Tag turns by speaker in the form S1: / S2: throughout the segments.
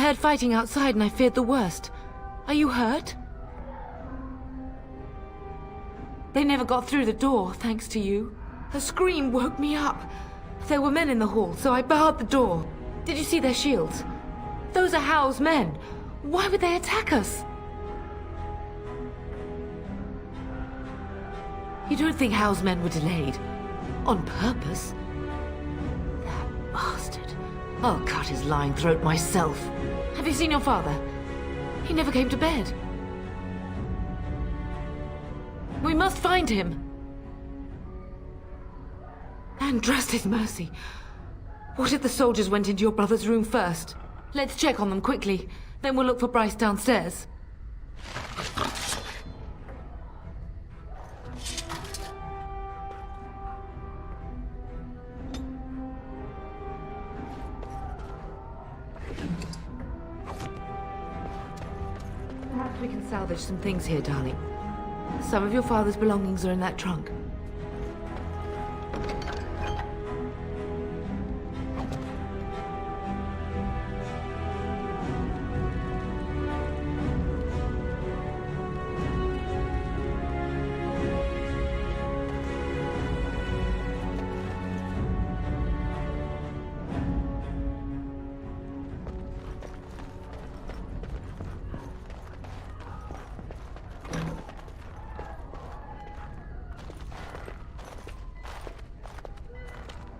S1: heard fighting outside and I feared the worst. Are you hurt? They never got through the door, thanks to you. A scream woke me up. There were men in the hall, so I barred the door. Did you see their shields? Those are Howe's men. Why would they attack us? You don't think Howe's men were delayed? On purpose? That bastard. I'll cut his lying throat myself. Have you seen your father? He never came to bed. We must find him. And trust his mercy. What if the soldiers went into your brother's room first? Let's check on them quickly. Then we'll look for Bryce downstairs. Perhaps we can salvage some things here, darling. Some of your father's belongings are in that trunk.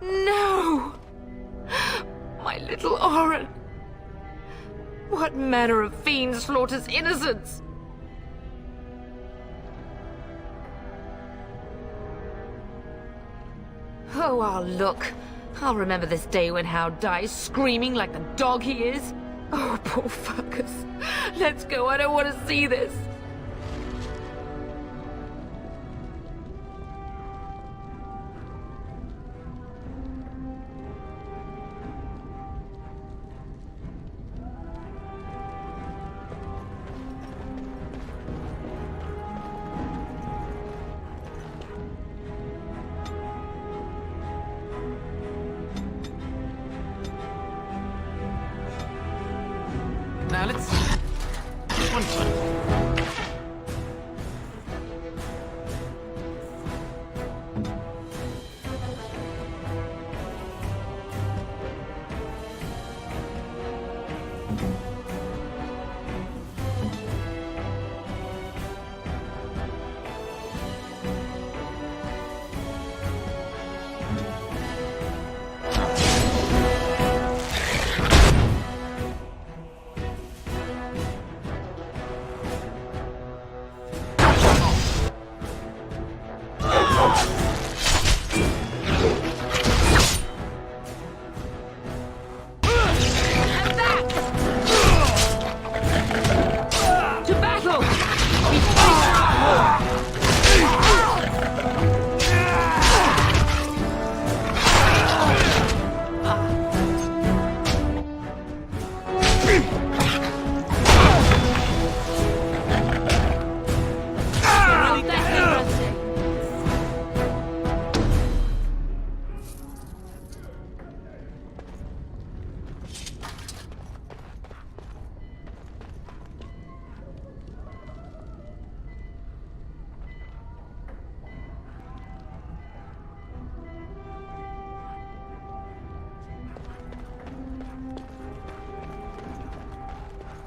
S1: No! My little Oren! What manner of fiend slaughters innocents? Oh, I'll look. I'll remember this day when Howe dies screaming like the dog he is. Oh, poor fuckers. Let's go, I don't want to see this.
S2: Now let's see. This one's fun.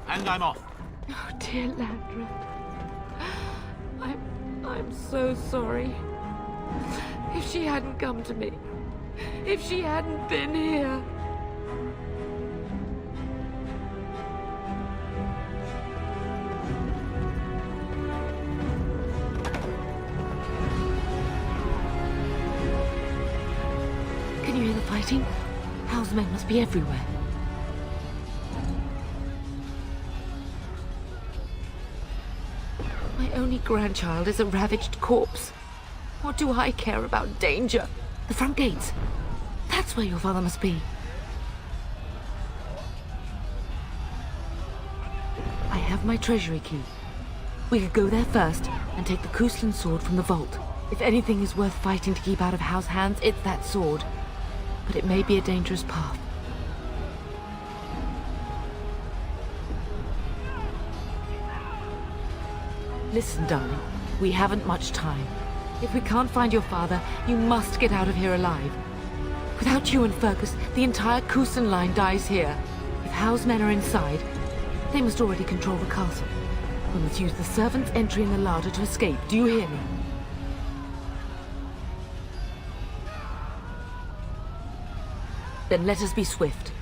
S2: And I'm off.
S1: Oh, dear Landra. I'm so sorry. If she hadn't come to me, if she hadn't been here. Can you hear the fighting? Howe's men must be everywhere. My only grandchild is a ravaged corpse. What do I care about danger? The front gates. That's where your father must be. I have my treasury key. We could go there first and take the Cousland sword from the vault. If anything is worth fighting to keep out of Howe's hands, it's that sword. But it may be a dangerous path. Listen, darling, we haven't much time. If we can't find your father, you must get out of here alive. Without you and Fergus, the entire Cousland line dies here. If Howe's men are inside, they must already control the castle. We must use the servants' entry in the larder to escape. Do you hear me? Then let us be swift.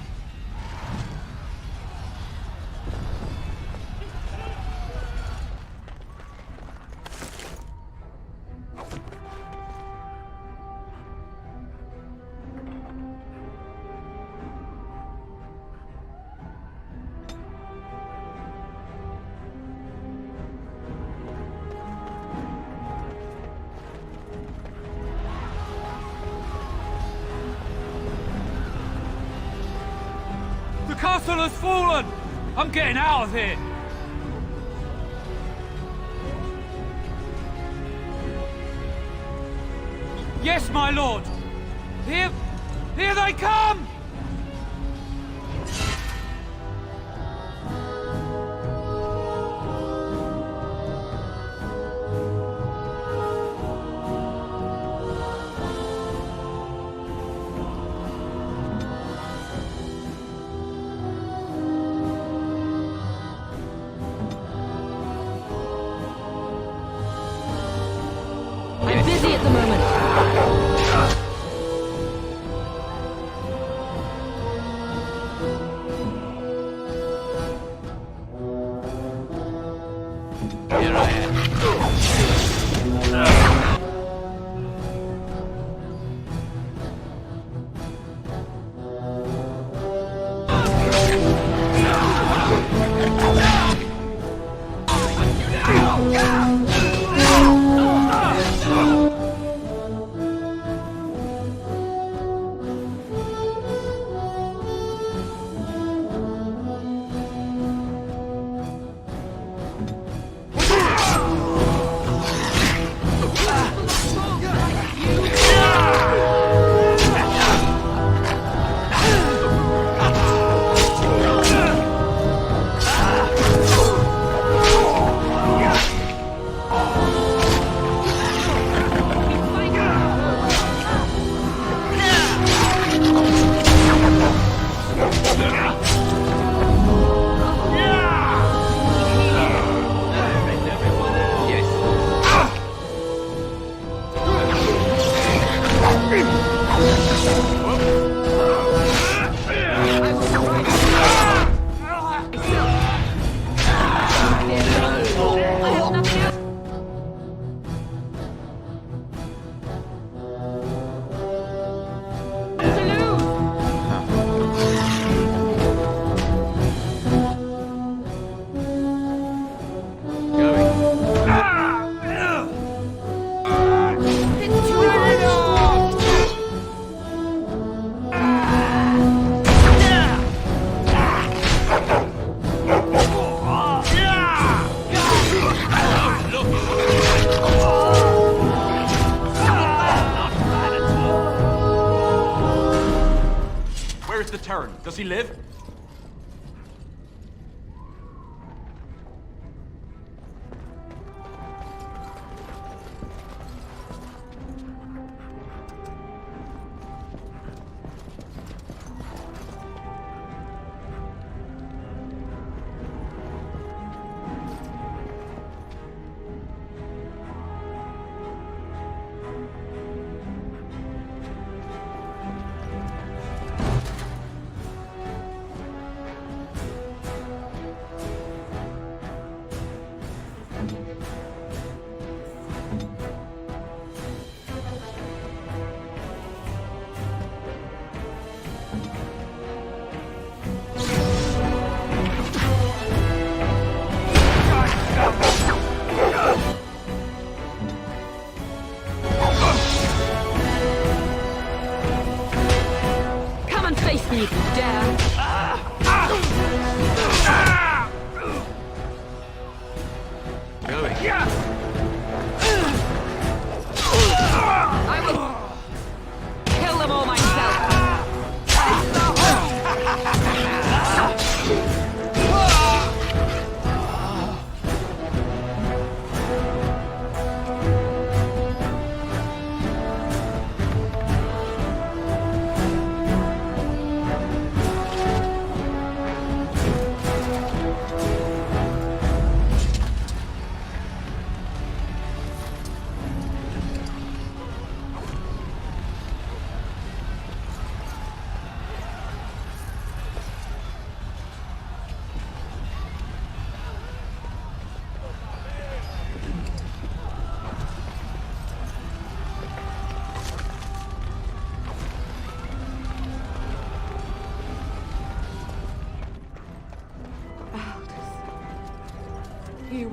S3: The castle has fallen! I'm getting out of here! Yes, my lord! Here they come!
S1: I'm busy at the moment.
S2: Here I am. Does he live?
S1: You dare!
S2: Going.
S1: I will kill them all myself.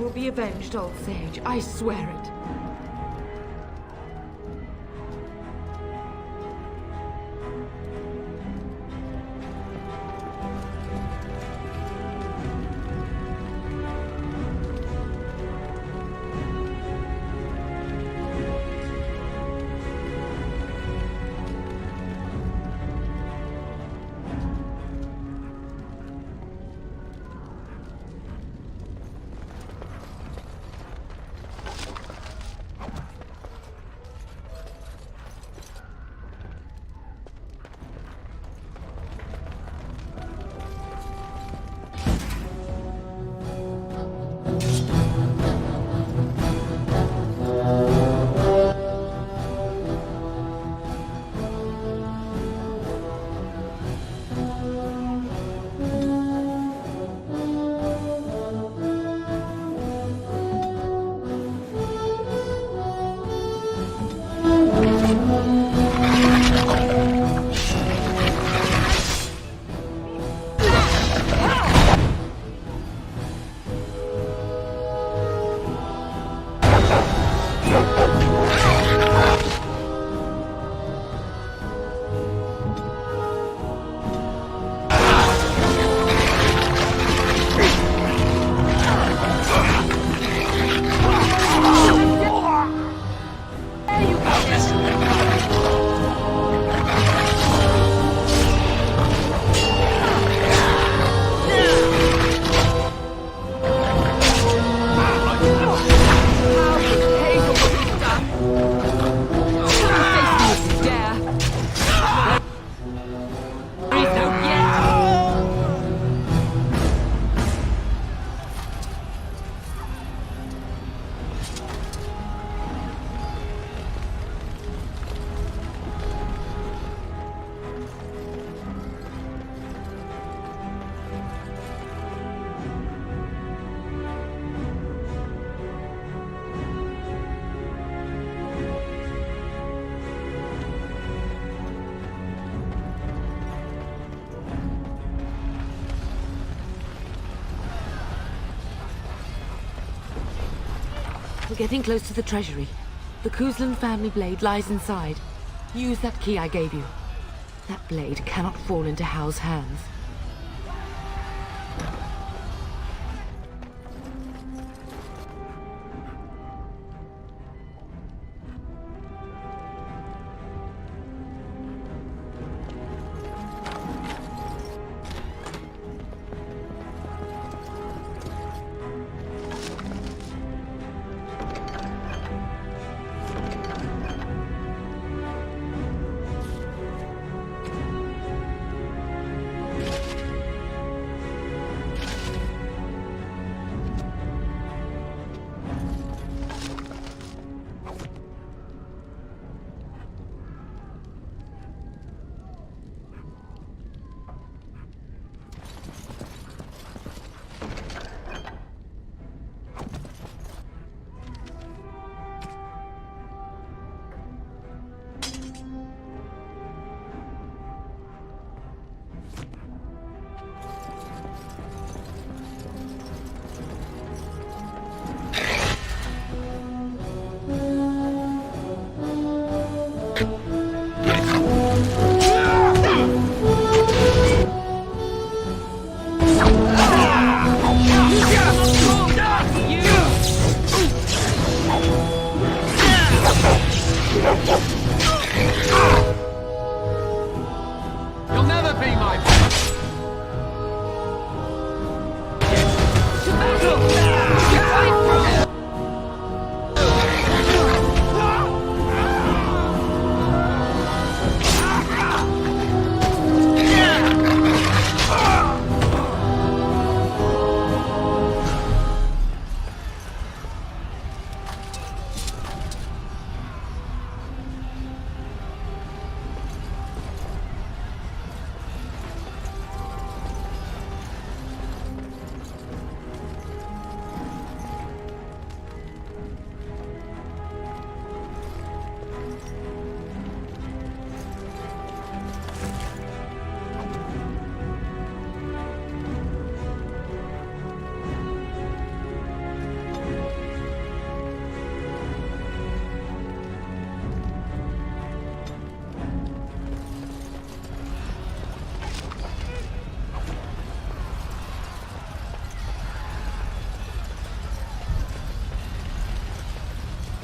S1: will be avenged, old sage. I swear it. We're getting close to the treasury. The Cousland family blade lies inside. Use that key I gave you. That blade cannot fall into Hal's hands.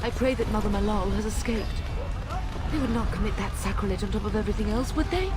S1: I pray that Mother Malal has escaped. They would not commit that sacrilege on top of everything else, would they?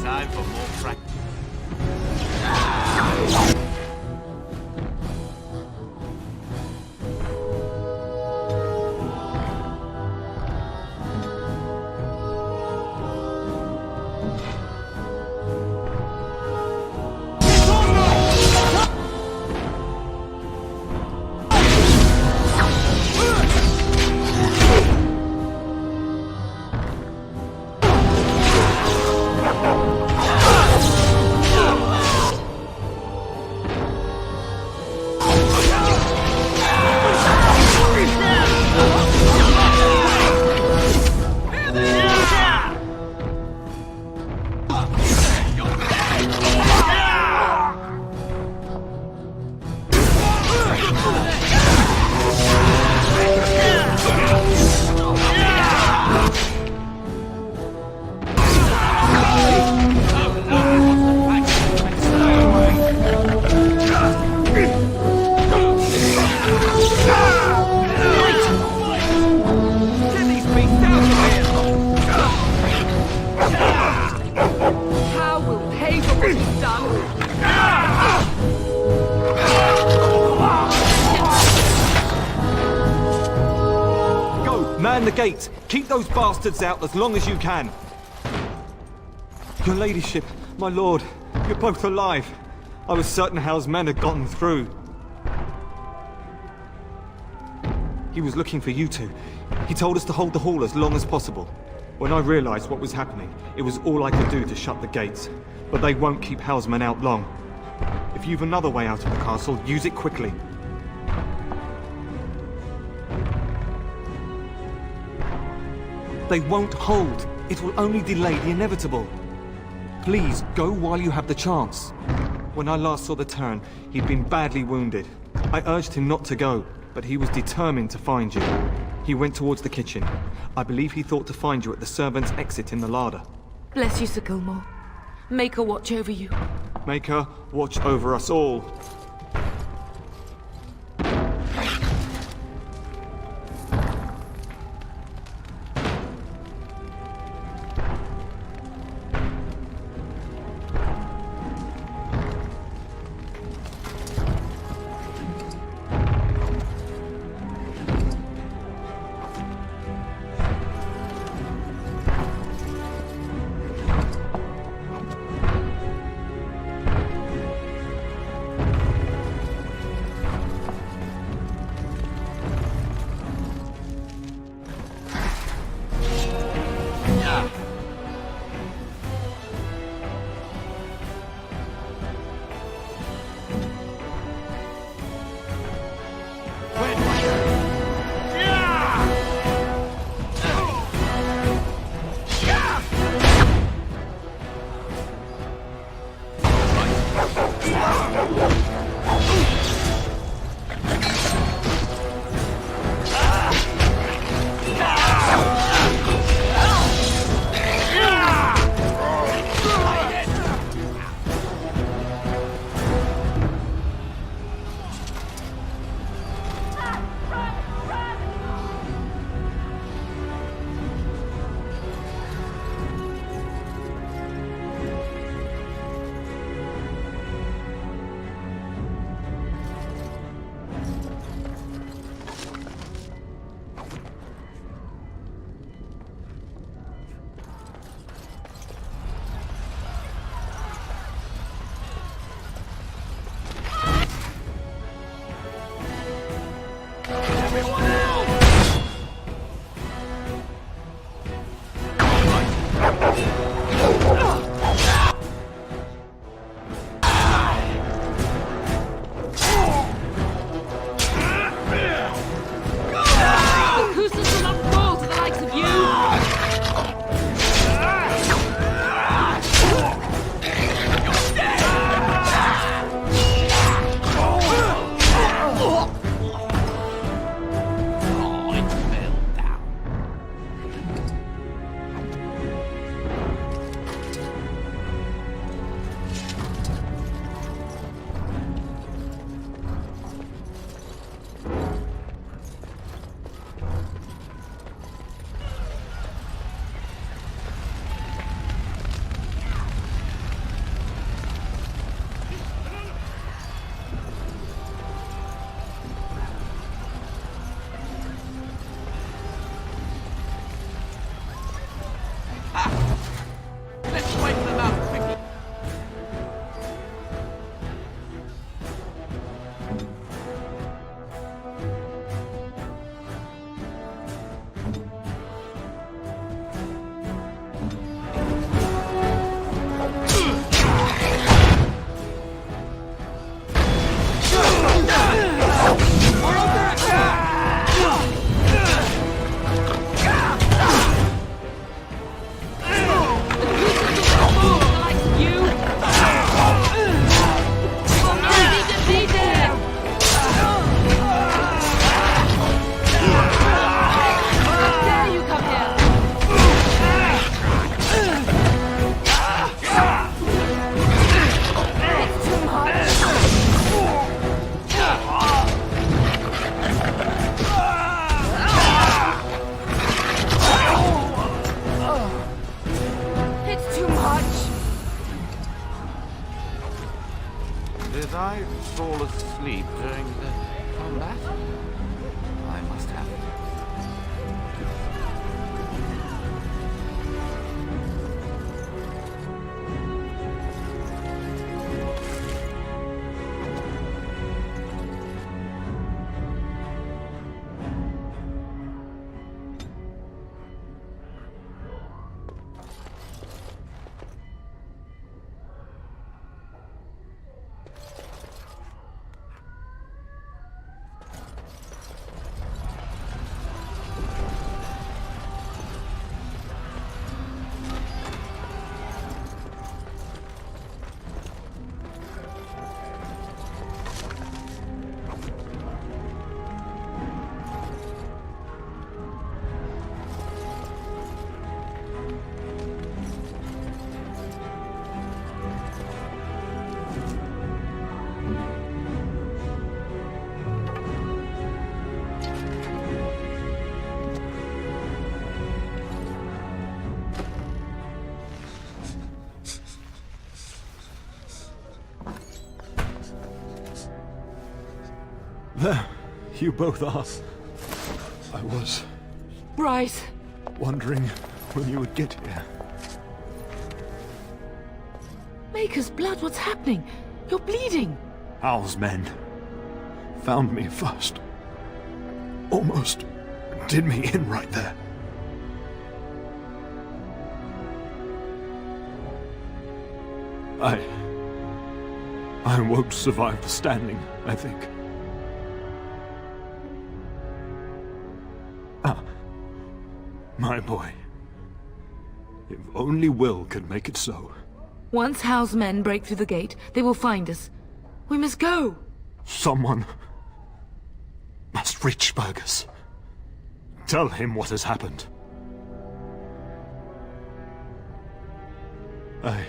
S2: Time for more practice.
S4: Man the gates! Keep those bastards out as long as you can! Your ladyship, my lord, you're both alive. I was certain Hal's men had gotten through. He was looking for you two. He told us to hold the hall as long as possible. When I realized what was happening, it was all I could do to shut the gates. But they won't keep Hal's men out long. If you've another way out of the castle, use it quickly. They won't hold. It will only delay the inevitable. Please, go while you have the chance. When I last saw the Turn, he'd been badly wounded. I urged him not to go, but he was determined to find you. He went towards the kitchen. I believe he thought to find you at the servants' exit in the larder.
S1: Bless you, Sir Gilmore. Make her watch over you.
S4: Make her watch over us all.
S2: fall asleep during the combat? I must have.
S5: There, you both are. I was
S1: Bryce!
S5: wondering when you would get here.
S1: Maker's blood, what's happening? You're bleeding!
S5: Hal's men found me first. Almost did me in right there. I won't survive the standing, I think. My boy. If only Will could make it so.
S1: Once Hal's men break through the gate, they will find us. We must go!
S5: Someone must reach Burgess. Tell him what has happened. I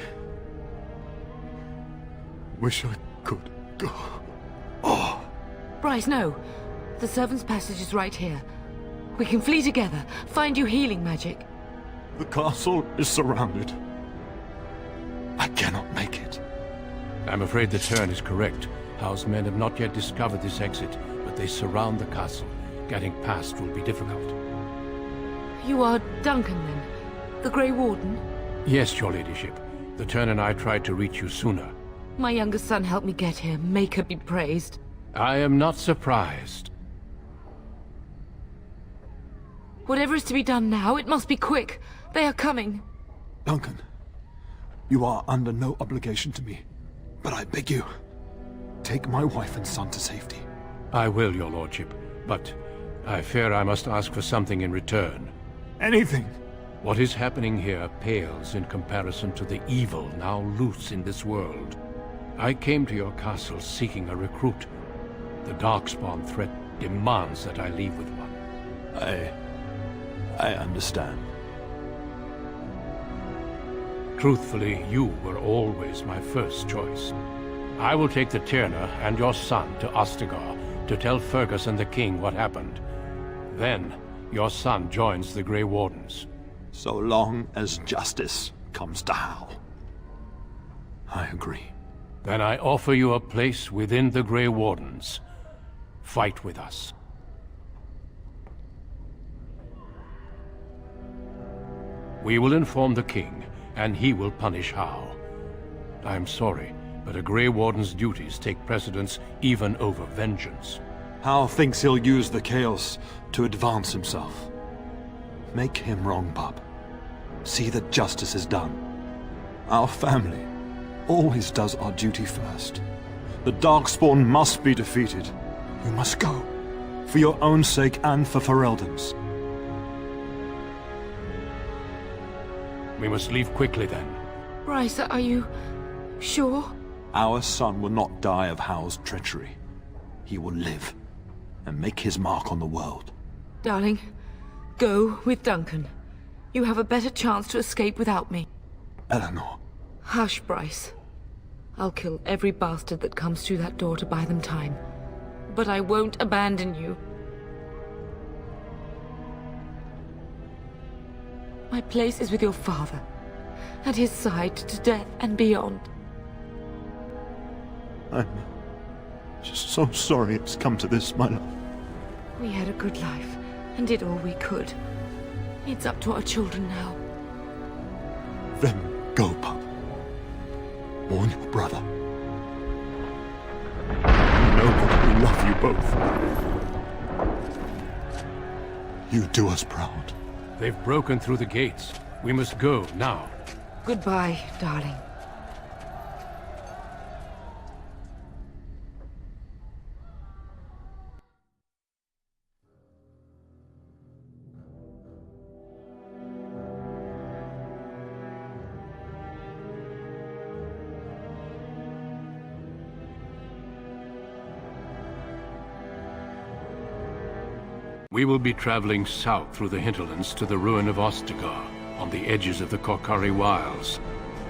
S5: wish I could go. Oh.
S1: Bryce, no. The servant's passage is right here. We can flee together, find you healing magic.
S5: The castle is surrounded. I cannot make it.
S6: I'm afraid the turn is correct. Hal's men have not yet discovered this exit, but they surround the castle. Getting past will be difficult.
S1: You are Duncan, then? The Grey Warden?
S6: Yes, your ladyship. The turn and I tried to reach you sooner.
S1: My youngest son helped me get here. Maker be praised.
S6: I am not surprised.
S1: Whatever is to be done now, it must be quick. They are coming.
S5: Duncan, you are under no obligation to me, but I beg you, take my wife and son to safety.
S6: I will, your lordship, but I fear I must ask for something in return.
S5: Anything.
S6: What is happening here pales in comparison to the evil now loose in this world. I came to your castle seeking a recruit. The Darkspawn threat demands that I leave with one.
S5: I understand.
S6: Truthfully, you were always my first choice. I will take the Tyrna and your son to Ostagar to tell Fergus and the king what happened. Then, your son joins the Grey Wardens.
S5: So long as justice comes to Hal. I agree.
S6: Then I offer you a place within the Grey Wardens. Fight with us. We will inform the king, and he will punish Hal. I'm sorry, but a Grey Warden's duties take precedence even over vengeance.
S5: Hal thinks he'll use the chaos to advance himself. Make him wrong, bub. See that justice is done. Our family always does our duty first. The Darkspawn must be defeated. You must go. For your own sake and for Ferelden's.
S6: We must leave quickly, then.
S1: Bryce, are you sure?
S5: Our son will not die of Hal's treachery. He will live and make his mark on the world.
S1: Darling, go with Duncan. You have a better chance to escape without me.
S5: Eleanor.
S1: Hush, Bryce. I'll kill every bastard that comes through that door to buy them time. But I won't abandon you. My place is with your father. At his side to death and beyond.
S5: Just so sorry it's come to this, my love.
S1: We had a good life, and did all we could. It's up to our children now.
S5: Then go, pup. Warn your brother. You know that we love you both. You do us proud.
S6: They've broken through the gates. We must go now.
S1: Goodbye, darling.
S6: We will be traveling south through the hinterlands to the ruin of Ostagar, on the edges of the Korkari Wilds.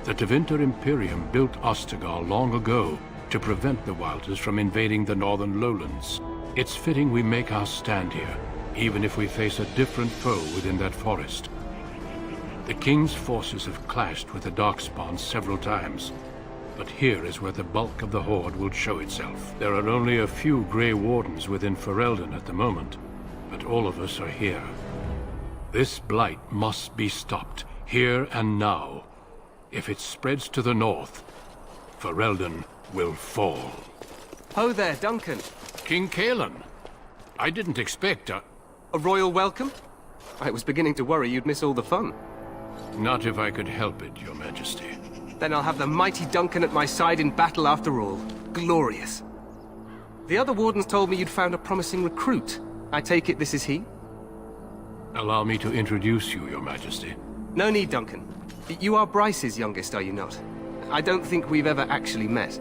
S6: The Tevinter Imperium built Ostagar long ago to prevent the Wilders from invading the northern lowlands. It's fitting we make our stand here, even if we face a different foe within that forest. The King's forces have clashed with the Darkspawn several times, but here is where the bulk of the Horde will show itself. There are only a few Grey Wardens within Ferelden at the moment, but all of us are here. This blight must be stopped, here and now. If it spreads to the north, Ferelden will fall.
S7: Ho there, Duncan.
S6: King Caelan, I didn't expect
S7: A royal welcome? I was beginning to worry you'd miss all the fun.
S6: Not if I could help it, Your Majesty.
S7: Then I'll have the mighty Duncan at my side in battle after all. Glorious. The other wardens told me you'd found a promising recruit. I take it this is he?
S6: Allow me to introduce you, Your Majesty.
S7: No need, Duncan. You are Bryce's youngest, are you not? I don't think we've ever actually met.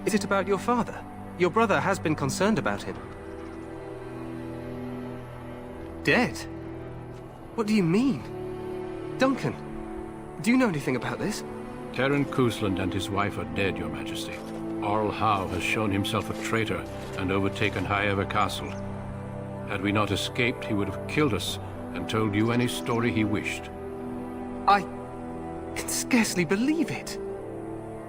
S7: Is it about your father? Your brother has been concerned about him. Dead? What do you mean? Duncan, do you know anything about this?
S6: Terran Cousland and his wife are dead, Your Majesty. Arl Howe has shown himself a traitor and overtaken Highever Castle. Had we not escaped, he would have killed us and told you any story he wished.
S7: I can scarcely believe it.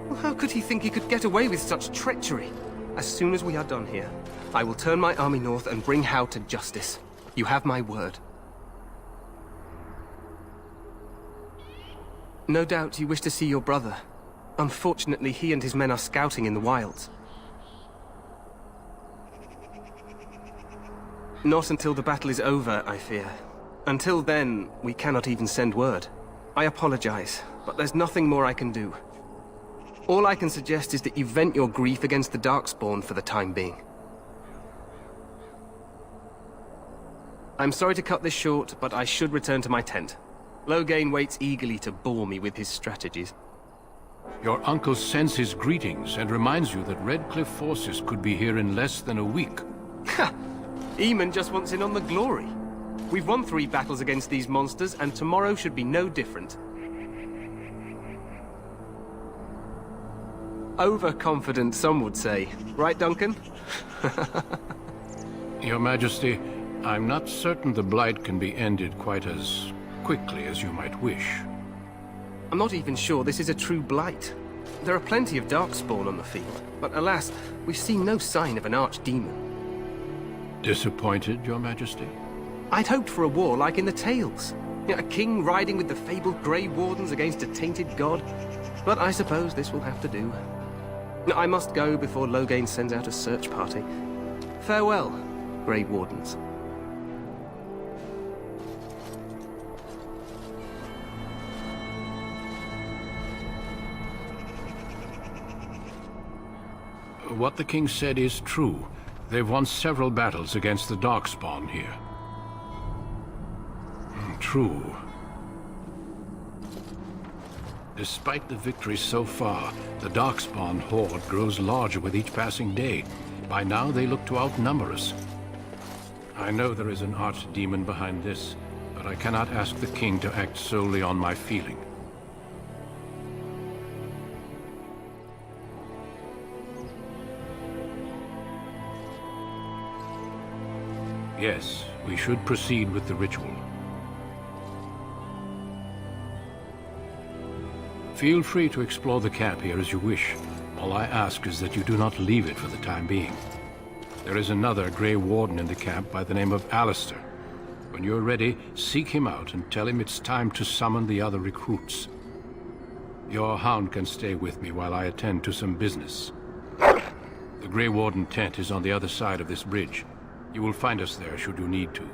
S7: Well, how could he think he could get away with such treachery? As soon as we are done here, I will turn my army north and bring Howe to justice. You have my word. No doubt you wish to see your brother. Unfortunately, he and his men are scouting in the wilds. Not until the battle is over, I fear. Until then, we cannot even send word. I apologize, but there's nothing more I can do. All I can suggest is that you vent your grief against the Darkspawn for the time being. I'm sorry to cut this short, but I should return to my tent. Loghain waits eagerly to bore me with his strategies.
S6: Your uncle sends his greetings and reminds you that Redcliffe forces could be here in less than a week.
S7: Ha! Eamon just wants in on the glory. We've won 3 battles against these monsters, and tomorrow should be no different. Overconfident, some would say. Right, Duncan?
S6: Your Majesty, I'm not certain the Blight can be ended quite as quickly as you might wish.
S7: I'm not even sure this is a true blight. There are plenty of Darkspawn on the field, but alas, we've seen no sign of an archdemon.
S6: Disappointed, Your Majesty?
S7: I'd hoped for a war like in the tales. A king riding with the fabled Grey Wardens against a tainted god. But I suppose this will have to do. I must go before Loghain sends out a search party. Farewell, Grey Wardens.
S6: What the king said is true. They've won several battles against the Darkspawn here. True. Despite the victories so far, the Darkspawn horde grows larger with each passing day. By now, they look to outnumber us. I know there is an archdemon behind this, but I cannot ask the king to act solely on my feeling. Yes, we should proceed with the ritual. Feel free to explore the camp here as you wish. All I ask is that you do not leave it for the time being. There is another Grey Warden in the camp by the name of Alistair. When you're ready, seek him out and tell him it's time to summon the other recruits. Your hound can stay with me while I attend to some business. The Grey Warden tent is on the other side of this bridge. You will find us there should you need to.